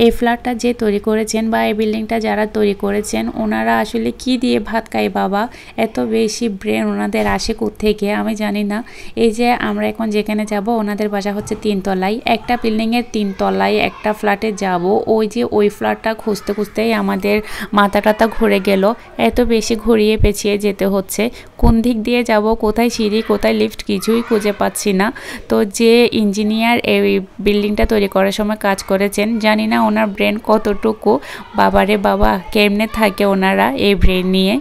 এই ফ্ল্যাটটা যে তৈরি করেছেন বা এই বিল্ডিংটা যারা তৈরি করেছেন ওনারা আসলে কি দিয়ে ভাত খায় বাবা, এত বেশি ব্রেন ওনাদের আসে কোত্থেকে আমি জানি না। এই যে আমরা এখন যেখানে যাব ওনাদের বাসা হচ্ছে 3 তলায়, একটা বিল্ডিংয়ের 3 তলায় একটা ফ্ল্যাটে যাব। ওই যে ওই ফ্ল্যাটটা খুঁজতে খুঁজতেই আমাদের মাথাটা ঘুরে গেল, এত বেশি ঘুরিয়ে পেঁচিয়ে যেতে হচ্ছে। কোন দিক দিয়ে যাব, কোথায় সিঁড়ি, কোথায় লিফট, কিছুই খুঁজে পাচ্ছি না। তো যে ইঞ্জিনিয়ার এই বিল্ডিংটা তৈরি করার সময় কাজ করেছেন, জানি না ওনার ব্রেন কতটুকু, বাবারে বাবা কেমনে থাকে ওনারা এই ব্রেন নিয়ে।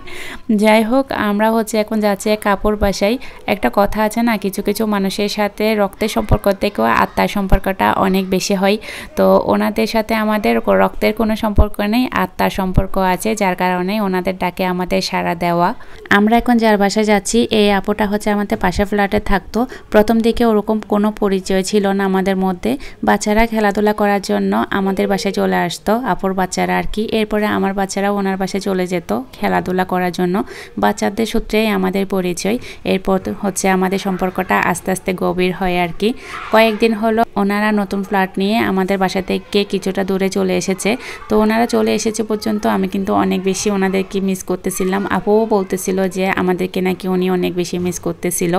যাই হোক, আমরা হচ্ছে এখন যাচ্ছি কাপড় বাসায়। একটা কথা আছে না, কিছু কিছু মানুষের সাথে রক্তের সম্পর্ক থেকেও আত্মার সম্পর্কটা অনেক বেশি হয়। তো ওনাদের সাথে আমাদের রক্তের কোনো সম্পর্ক নেই, আত্মার সম্পর্ক আছে, যার কারণে ওনাদের ডাকে আমাদের সাড়া দেওয়া। আমরা এখন যার বাসায় যাচ্ছি এই আপুটা হচ্ছে আমাদের পাশের ফ্ল্যাটে থাকতো। প্রথম দিকে ওরকম কোনো পরিচয় ছিল না আমাদের মধ্যে। বাচ্চারা খেলাধুলা করার জন্য আমাদের বাসায় চলে আসতো, আপুর বাচ্চারা আর কি। এরপরে আমার বাচ্চারাও ওনার বাসায় চলে যেত খেলাধুলা করার জন্য। বাচ্চাদের সূত্রেই আমাদের পরিচয়। এরপর হচ্ছে আমাদের সম্পর্কটা আস্তে আস্তে গভীর হয় আর কি। কয়েকদিন হলো ওনারা নতুন ফ্ল্যাট নিয়ে আমাদের বাসা থেকে কিছুটা দূরে চলে এসেছে। তো ওনারা চলে এসেছে পর্যন্ত আমি কিন্তু অনেক বেশি ওনাদেরকে মিস করতেছিলাম। আপুও বলতেছিল যে আমাদেরকে নাকি উনি অনেক বেশি মিস করতেছিল,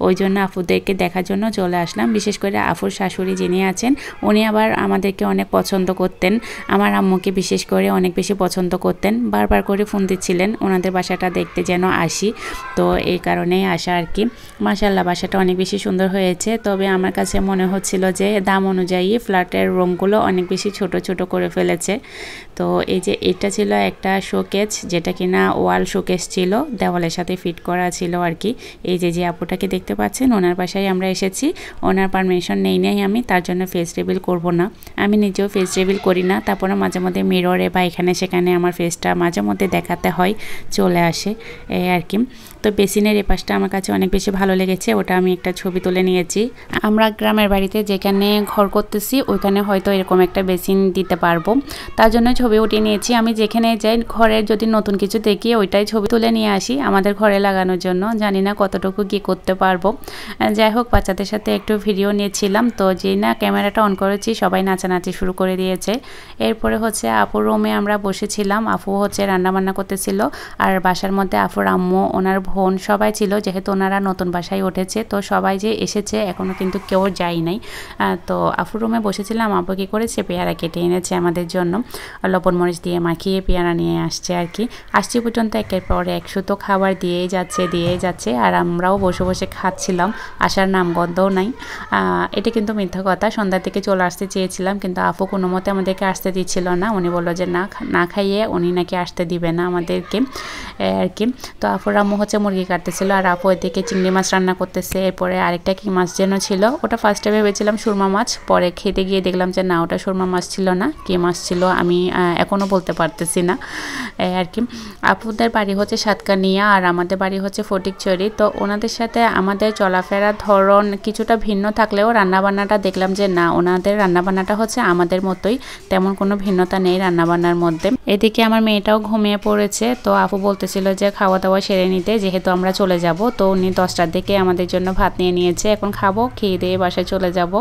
ওই জন্য আপুদেরকে দেখার জন্য চলে আসলাম। বিশেষ করে আফুর শাশুড়ি যিনি আছেন উনি আবার আমাদেরকে অনেক পছন্দ করতেন, আমার আম্মুকে বিশেষ করে অনেক বেশি পছন্দ করতেন। বারবার করে ফোন দিচ্ছিলেন ওনাদের বাসাটা দেখতে যেন আসি, তো এই কারণেই আসা আর কি। মাশাআল্লাহ বাসাটা অনেক বেশি সুন্দর হয়েছে, তবে আমার কাছে মনে হচ্ছিল যে দাম অনুযায়ী ফ্ল্যাটের রুমগুলো অনেক বেশি ছোট ছোট করে ফেলেছে। তো এই যে এটা ছিল একটা শোকেস, যেটা কিনা ওয়াল শোকেস ছিল, দেওয়ালের সাথে ফিট করা ছিল আর কি। এই যে আপুটাকে দেখতে পাচ্ছেন ওনার বাসায় আমরা এসেছি, ওনার পারমিশন নেই আমি, তার জন্য ফেস রিভিল করব না। আমি নিজেও ফেস রিভিল করি না, তারপরে মাঝে মধ্যে মিররে বা এখানে সেখানে আমার ফেসটা মাঝে মধ্যে দেখাতে হয়, চলে আসে এই আর কি। তো বেসিনের এই পাশটা আমার কাছে অনেক বেশি ভালো লেগেছে, ওটা আমি একটা ছবি তুলে নিয়েছি। আমরা গ্রামের বাড়িতে যেখানে ঘর করতেছি ওইখানে হয়তো এরকম একটা বেসিন দিতে পারবো, তার জন্য ছবি উঠিয়ে নিয়েছি। আমি যেখানে যাই ঘরের যদি নতুন কিছু দেখি ওইটাই ছবি তুলে নিয়ে আসি আমাদের ঘরে লাগানোর জন্য, জানি না কতটুকু কি করতে পারবো। যাই হোক, বাচ্চাদের সাথে একটু ভিডিও নিয়েছিলাম, তো যেই না ক্যামেরাটা অন করেছি সবাই নাচানাচি শুরু করে দিয়েছে। এরপরে হচ্ছে আপুর রুমে আমরা বসেছিলাম, আপু হচ্ছে রান্নাবান্না করতেছিল, আর বাসার মধ্যে আপুর আম্মু, ওনার বোন সবাই ছিল, যেহেতু ওনারা নতুন বাসায় উঠেছে। তো সবাই যে এসেছে এখনও কিন্তু কেউ যায় নাই। তো আপুর রুমে বসেছিলাম, আপু কী করেছে পেয়ারা কেটে এনেছে আমাদের জন্য, লবণ মরিচ দিয়ে মাখিয়ে পেয়ারা নিয়ে আসছে আর কি। আসছি পর্যন্ত একের পর এক তো খাবার দিয়েই যাচ্ছে, আর আমরাও বসে বসে খাচ্ছিলাম, আসার নামগন্ধও নাই। এটা কিন্তু মিথ্যা কথা, সন্ধ্যা থেকে চলে আসতে চেয়েছিলাম, কিন্তু আপু কোনো মতে আমাদেরকে আসতে দিচ্ছিল না। উনি বললো যে না খাইয়ে উনি নাকি আসতে দিবে না আমাদেরকে আর কি। তো আপুর আম্মু হচ্ছে মুরগি কাটতেছিল, আর আপু এদিকে চিংড়ি মাছ রান্না করতেছে। এরপরে আরেকটা কি মাছ যেন ছিল, ওটা ফার্স্টে ভেবেছিলাম সুরমা মাছ, পরে খেতে গিয়ে দেখলাম যে না, ওটা সুরমা মাছ ছিল না, কি মাছ ছিল আমি এখনও বলতে পারতেছি না আর কি। আপুদের বাড়ি হচ্ছে সাতকানিয়া আর আমাদের বাড়ি হচ্ছে ফটিকছড়ি। তো ওনাদের সাথে আমাদের চলাফেরার ধরন কিছুটা ভিন্ন থাকলেও রান্নাবান্নাটা দেখলাম যে না, ওনাদের রান্নাবান্নাটা হচ্ছে আমাদের মতোই, তেমন কোনো ভিন্নতা নেই রান্নাবান্নার মধ্যে। এদিকে আমার মেয়েটাও ঘুমিয়ে পড়েছে, তো আপু বলতেছিল যে খাওয়া দাওয়া সেরে নিতে, যেহেতু আমরা চলে যাব। তো উনি 10টার দিকে আমাদের জন্য ভাত নিয়ে নিয়েছে, এখন খাবো, খেয়ে দিয়ে বাসায় চলে যাব।